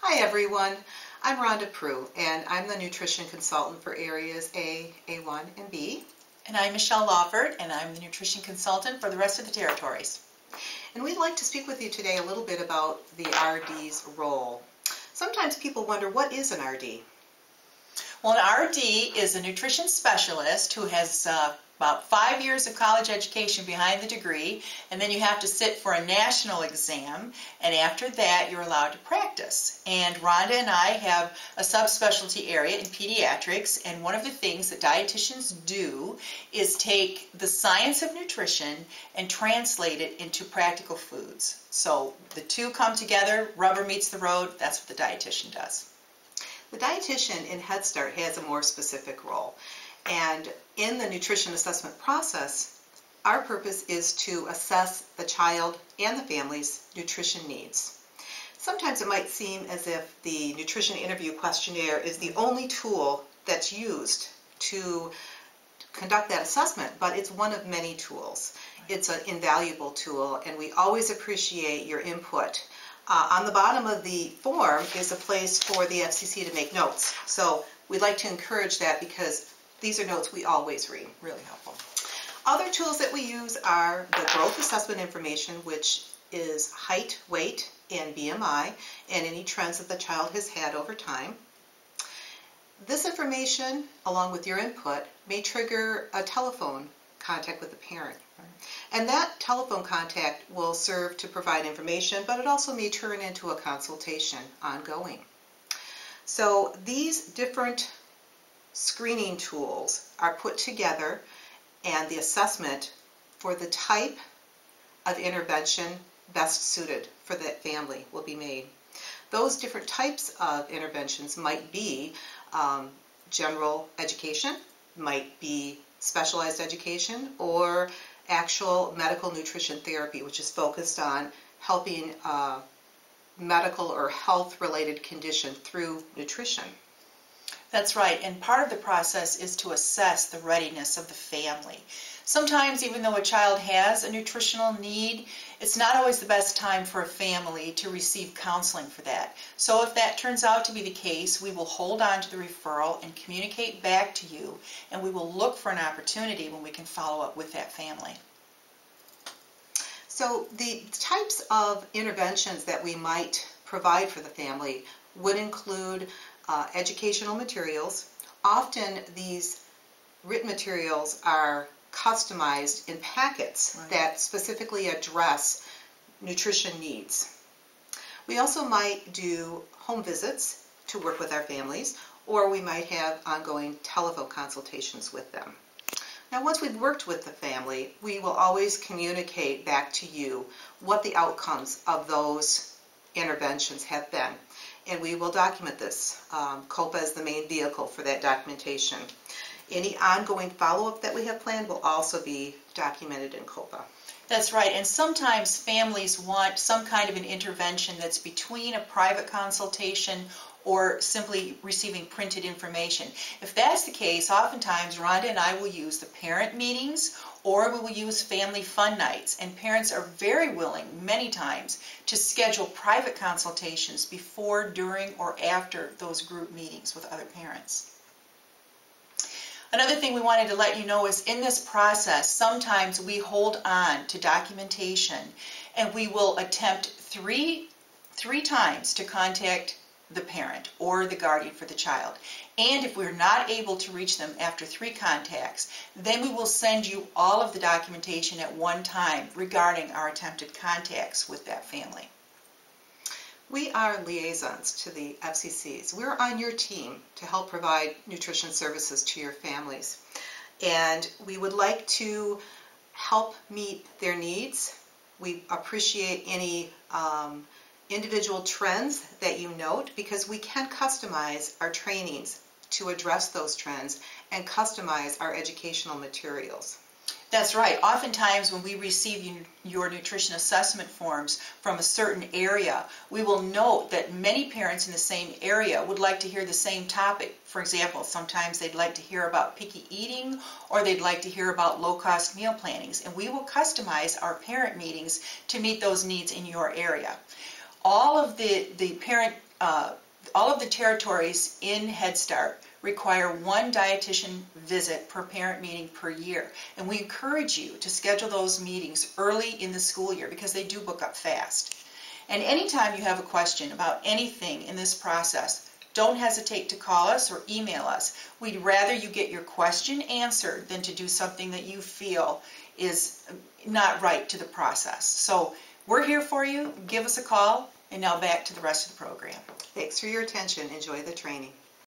Hi everyone, I'm Rhonda Prue and I'm the nutrition consultant for areas A, A1, and B. And I'm Michelle Lawford and I'm the nutrition consultant for the rest of the territories. And we'd like to speak with you today a little bit about the RD's role. Sometimes people wonder, what is an RD? Well, an RD is a nutrition specialist who has about 5 years of college education behind the degree, and then you have to sit for a national exam, and after that you're allowed to practice. And Rhonda and I have a subspecialty area in pediatrics, and one of the things that dietitians do is take the science of nutrition and translate it into practical foods. So the two come together, rubber meets the road, that's what the dietitian does. The dietitian in Head Start has a more specific role, and in the nutrition assessment process, our purpose is to assess the child and the family's nutrition needs. Sometimes it might seem as if the nutrition interview questionnaire is the only tool that's used to conduct that assessment, but it's one of many tools. It's an invaluable tool, and we always appreciate your input. On the bottom of the form is a place for the FCC to make notes. So we'd like to encourage that because these are notes we always read. Really helpful. Other tools that we use are the growth assessment information, which is height, weight, and BMI, and any trends that the child has had over time. This information, along with your input, may trigger a telephone contact with the parent. And that telephone contact will serve to provide information, but it also may turn into a consultation ongoing. So these different screening tools are put together, and the assessment for the type of intervention best suited for that family will be made. Those different types of interventions might be general education, might be specialized education, or actual medical nutrition therapy, which is focused on helping medical or health-related condition through nutrition. That's right, and part of the process is to assess the readiness of the family. Sometimes, even though a child has a nutritional need, it's not always the best time for a family to receive counseling for that. So if that turns out to be the case, we will hold on to the referral and communicate back to you, and we will look for an opportunity when we can follow up with that family. So the types of interventions that we might provide for the family would include educational materials. Often these written materials are customized in packets that specifically address nutrition needs. We also might do home visits to work with our families, or we might have ongoing telephone consultations with them. Now, once we've worked with the family, we will always communicate back to you what the outcomes of those interventions have been, and we will document this. COPA is the main vehicle for that documentation. Any ongoing follow-up that we have planned will also be documented in COPA. That's right, and sometimes families want some kind of an intervention that's between a private consultation or simply receiving printed information. If that's the case, oftentimes Rhonda and I will use the parent meetings, or we will use family fun nights, and parents are very willing many times to schedule private consultations before, during, or after those group meetings with other parents. Another thing we wanted to let you know is in this process, sometimes we hold on to documentation, and we will attempt three times to contact the parent or the guardian for the child. And if we're not able to reach them after 3 contacts, then we will send you all of the documentation at one time regarding our attempted contacts with that family. We are liaisons to the FCCs. We're on your team to help provide nutrition services to your families. And we would like to help meet their needs. We appreciate any individual trends that you note, because we can customize our trainings to address those trends and customize our educational materials. That's right. Oftentimes when we receive your nutrition assessment forms from a certain area, we will note that many parents in the same area would like to hear the same topic. For example, sometimes they'd like to hear about picky eating, or they'd like to hear about low-cost meal plannings, and we will customize our parent meetings to meet those needs in your area. All of the parent all of the territories in Head Start require one dietitian visit per parent meeting per year. And we encourage you to schedule those meetings early in the school year because they do book up fast. And anytime you have a question about anything in this process, don't hesitate to call us or email us. We'd rather you get your question answered than to do something that you feel is not right to the process. So we're here for you. Give us a call. And now back to the rest of the program. Thanks for your attention. Enjoy the training.